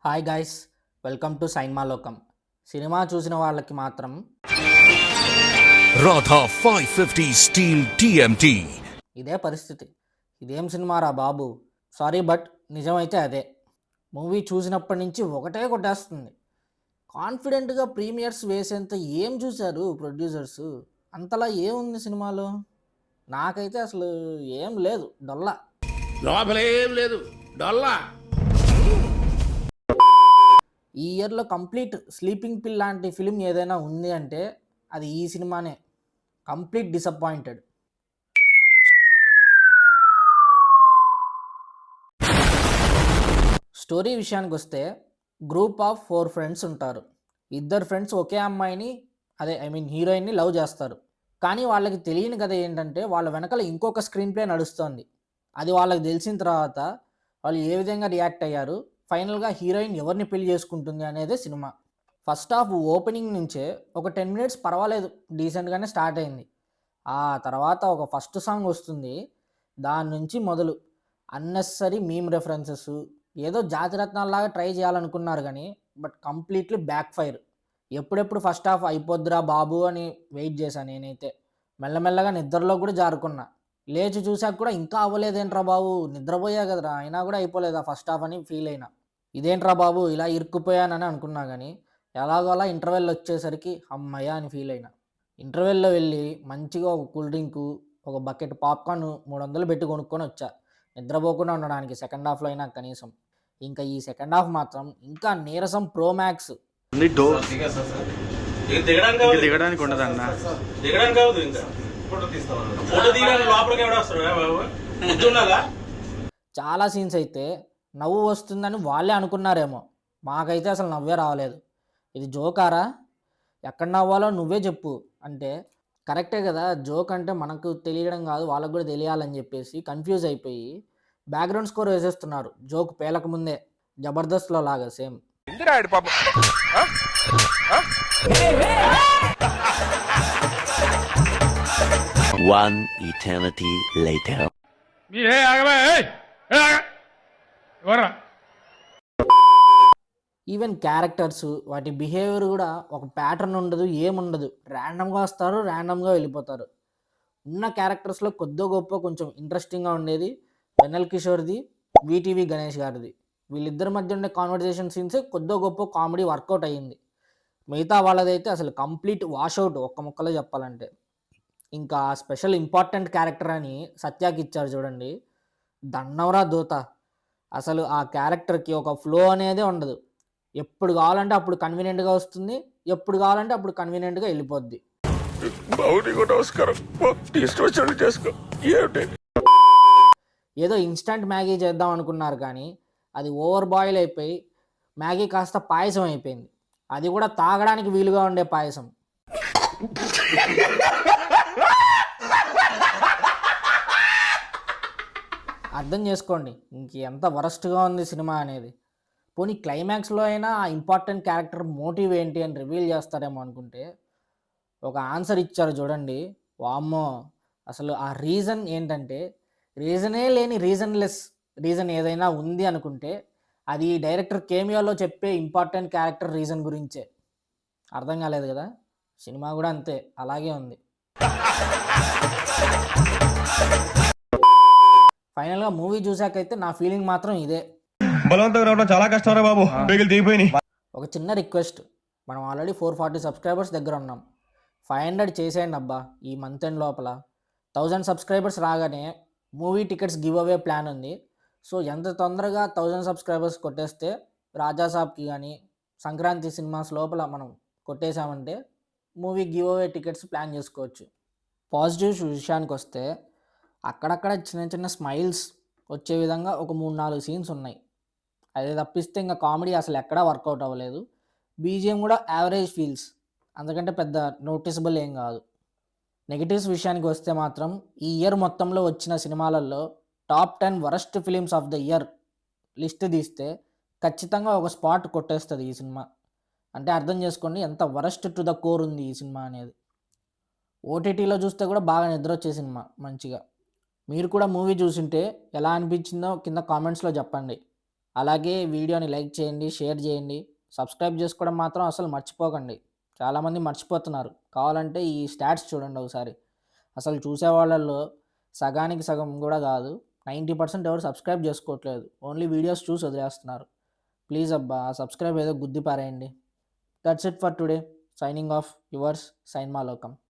Hi guys, welcome to సైన్మా లోకం. Cinema చూసిన వాళ్ళకి మాత్రం రాధా 550 స్టీల్ టీఎంటీ ఇదే పరిస్థితి. ఇదేం సినిమారా బాబు, సారీ బట్ నిజమైతే అదే. మూవీ చూసినప్పటి నుంచి ఒకటే కొట్టేస్తుంది. కాన్ఫిడెంట్గా ప్రీమియర్స్ వేసేంత ఏం చూశారు ప్రొడ్యూసర్స్? అంతలా ఏముంది సినిమాలో? నాకైతే అసలు ఏం లేదు, డొల్లా. లోపలేం లేదు, డొల్లా. ఈ ఇయర్లో కంప్లీట్ స్లీపింగ్ పిల్ లాంటి ఫిలిం ఏదైనా ఉంది అంటే అది ఈ సినిమానే. Complete disappointed. స్టోరీ విషయానికి వస్తే, గ్రూప్ ఆఫ్ 4 ఫ్రెండ్స్ ఉంటారు. ఇద్దరు ఫ్రెండ్స్ ఒకే అమ్మాయిని, హీరోయిన్ని లవ్ చేస్తారు. కానీ వాళ్ళకి తెలియని కథ ఏంటంటే వాళ్ళ వెనకాల ఇంకొక స్క్రీన్ ప్లే నడుస్తుంది. అది వాళ్ళకి తెలిసిన తర్వాత వాళ్ళు ఏ విధంగా రియాక్ట్ అయ్యారు, ఫైనల్గా హీరోయిన్ ఎవరిని పెళ్లి చేసుకుంటుంది అనేదే సినిమా. ఫస్ట్ హాఫ్ ఓపెనింగ్ నుంచే ఒక 10 మినిట్స్ పర్వాలేదు, డీసెంట్గానే స్టార్ట్ అయింది. ఆ తర్వాత ఒక ఫస్ట్ సాంగ్ వస్తుంది. దాని నుంచి మొదలు అన్నెసరీ మీమ్ రెఫరెన్సెస్, ఏదో జాతిరత్నాల్లాగా ట్రై చేయాలనుకున్నారు కానీ బట్ కంప్లీట్లీ బ్యాక్ ఫైర్. ఎప్పుడెప్పుడు ఫస్ట్ హాఫ్ అయిపోద్దురా బాబు అని వెయిట్ చేశాను నేనైతే. మెల్లమెల్లగా నిద్రలో కూడా జారుకున్నా. లేచి చూసాక కూడా ఇంకా అవ్వలేదేంట్రా బాబు, నిద్రపోయా కదరా, అయినా కూడా అయిపోలేదా ఫస్ట్ హాఫ్ అని ఫీల్ అయినా. ఇదేంట్రా బాబు ఇలా ఇరుక్కుపోయానని అనుకున్నా కానీ ఎలాగో అలా ఇంటర్వెల్ వచ్చేసరికి అమ్మయ్య అని ఫీల్ అయినా. ఇంటర్వెల్లో వెళ్ళి మంచిగా ఒక కూల్ డ్రింకు, ఒక బకెట్ పాప్కార్న్ 300 పెట్టి కొనుక్కొని వచ్చా, నిద్రపోకుండా ఉండడానికి సెకండ్ హాఫ్లో అయినా కనీసం. ఇంకా ఈ సెకండ్ హాఫ్ మాత్రం ఇంకా నీరసం ప్రో మ్యాక్స్. దిగడానికి ఉండదన్న, దిగడానికి కావద్దు, ఇంకా ఫోటో తీయడానికి లోపలికి ఎవడ వస్తాడు బాబు, కూర్చున్నాగా. చాలా సీన్స్ అయితే నవ్వు వస్తుందని వాళ్ళే అనుకున్నారేమో, మాకైతే అసలు నవ్వే రావలేదు. ఇది జోకారా? ఎక్కడ నవ్వాలో నువ్వే చెప్పు అంటే కరెక్టే కదా, జోక్ అంటే మనకు తెలియడం కాదు వాళ్ళకు కూడా తెలియాలని చెప్పేసి కన్ఫ్యూజ్ అయిపోయి బ్యాక్గ్రౌండ్ స్కోర్ వేసేస్తున్నారు జోక్ పేలక ముందే, జబర్దస్త్లో లాగా same. One eternity later. Even characters, వాటి బిహేవియర్ కూడా ఒక ప్యాటర్న్ ఉండదు, ఏముండదు. ర్యాండమ్గా వస్తారు, ర్యాండమ్గా వెళ్ళిపోతారు. ఉన్న క్యారెక్టర్స్లో కొద్దో గొప్ప కొంచెం ఇంట్రెస్టింగ్గా ఉండేది వెన్నెల కిషోర్ది, వీటీవీ గణేష్ గారిది. వీళ్ళిద్దరి మధ్య ఉండే కాన్వర్జేషన్ సీన్స్ కొద్దో గొప్ప కామెడీ వర్కౌట్ అయ్యింది. మిగతా వాళ్ళదైతే అసలు కంప్లీట్ వాషౌట్ ఒక్క ముక్కలో చెప్పాలంటే. ఇంకా స్పెషల్ ఇంపార్టెంట్ క్యారెక్టర్ అని సత్యాకి ఇచ్చారు చూడండి, దండవరా దూత. అసలు ఆ క్యారెక్టర్కి ఒక ఫ్లో అనేదే ఉండదు. ఎప్పుడు కావాలంటే అప్పుడు కన్వీనియంట్గా వస్తుంది, ఎప్పుడు కావాలంటే అప్పుడు కన్వీనియంట్గా వెళ్ళిపోద్ది. ఏదో ఇన్స్టంట్ మ్యాగీ చేద్దాం అనుకున్నారు కానీ అది ఓవర్ బాయిల్ అయిపోయి మ్యాగీ కాస్త పాయసం అయిపోయింది. అది కూడా తాగడానికి వీలుగా ఉండే పాయసం. అర్థం చేసుకోండి ఎంత వరస్ట్గా ఉంది సినిమా అనేది. పోనీ క్లైమాక్స్లో అయినా ఆ ఇంపార్టెంట్ క్యారెక్టర్ మోటివ్ ఏంటి అని రివీల్ చేస్తారేమో అనుకుంటే ఒక ఆన్సర్ ఇచ్చారు చూడండి, వామ్మో. అసలు ఆ రీజన్ ఏంటంటే, రీజనే లేని రీజన్లెస్ రీజన్ ఏదైనా ఉంది అనుకుంటే అది డైరెక్టర్ కేమియోలో చెప్పే ఇంపార్టెంట్ క్యారెక్టర్ రీజన్ గురించే. అర్థం కాలేదు కదా, సినిమా కూడా అంతే, అలాగే ఉంది. ఫైనల్గా మూవీ చూసాకైతే నా ఫీలింగ్ మాత్రం ఇదే. బలవంతంగా రావడం చాలా కష్టం బాబు, దిగిపోయినాయి. ఒక చిన్న రిక్వెస్ట్, మనం ఆల్రెడీ 440 సబ్స్క్రైబర్స్ దగ్గర ఉన్నాం. 500 చేసేయండి అబ్బా ఈ మంత్ ఎండ్ లోపల. 1000 సబ్స్క్రైబర్స్ రాగానే movie tickets give away plan ఉంది. సో ఎంత తొందరగా 1000 సబ్స్క్రైబర్స్ కొట్టేస్తే రాజాసాబ్కి కానీ సంక్రాంతి సినిమాస్ లోపల మనం కొట్టేశామంటే movie give away tickets plan చేసుకోవచ్చు. పాజిటివ్స్ విషయానికి వస్తే, అక్కడక్కడ చిన్న చిన్న స్మైల్స్ వచ్చే విధంగా ఒక 3-4 సీన్స్ ఉన్నాయి. అది తప్పిస్తే ఇంకా కామెడీ అసలు ఎక్కడా వర్కౌట్ అవ్వలేదు. బీజిఎం కూడా యావరేజ్ ఫీల్స్, అందుకంటే పెద్ద నోటీసబుల్ ఏం కాదు. నెగిటివ్స్ విషయానికి వస్తే మాత్రం ఈ ఇయర్ మొత్తంలో వచ్చిన సినిమాలలో top 10 worst films of the year list తీస్తే ఖచ్చితంగా ఒక స్పాట్ కొట్టేస్తుంది ఈ సినిమా. అంటే అర్థం చేసుకోండి ఎంత వరస్ట్ టు ద కోర్ ఉంది ఈ సినిమా అనేది. ఓటీటీలో చూస్తే కూడా బాగా నిద్ర వచ్చే సినిమా మంచిగా. మీరు కూడా మూవీ చూసింటే ఎలా అనిపించిందో కింద కామెంట్స్లో చెప్పండి. అలాగే వీడియోని లైక్ చేయండి, షేర్ చేయండి, సబ్స్క్రైబ్ చేసుకోవడం మాత్రం అసలు మర్చిపోకండి. చాలామంది మర్చిపోతున్నారు. కావాలంటే ఈ స్టాట్స్ చూడండి ఒకసారి. అసలు చూసే వాళ్ళల్లో సగానికి సగం కూడా కాదు, 90% ఎవరు సబ్స్క్రైబ్ చేసుకోవట్లేదు. ఓన్లీ వీడియోస్ చూసి వదిలేస్తున్నారు. ప్లీజ్ అబ్బా, ఆ సబ్స్క్రైబ్ ఏదో గుద్ది పారేయండి. That's it for today. Signing off yours సైన్మాలోకం.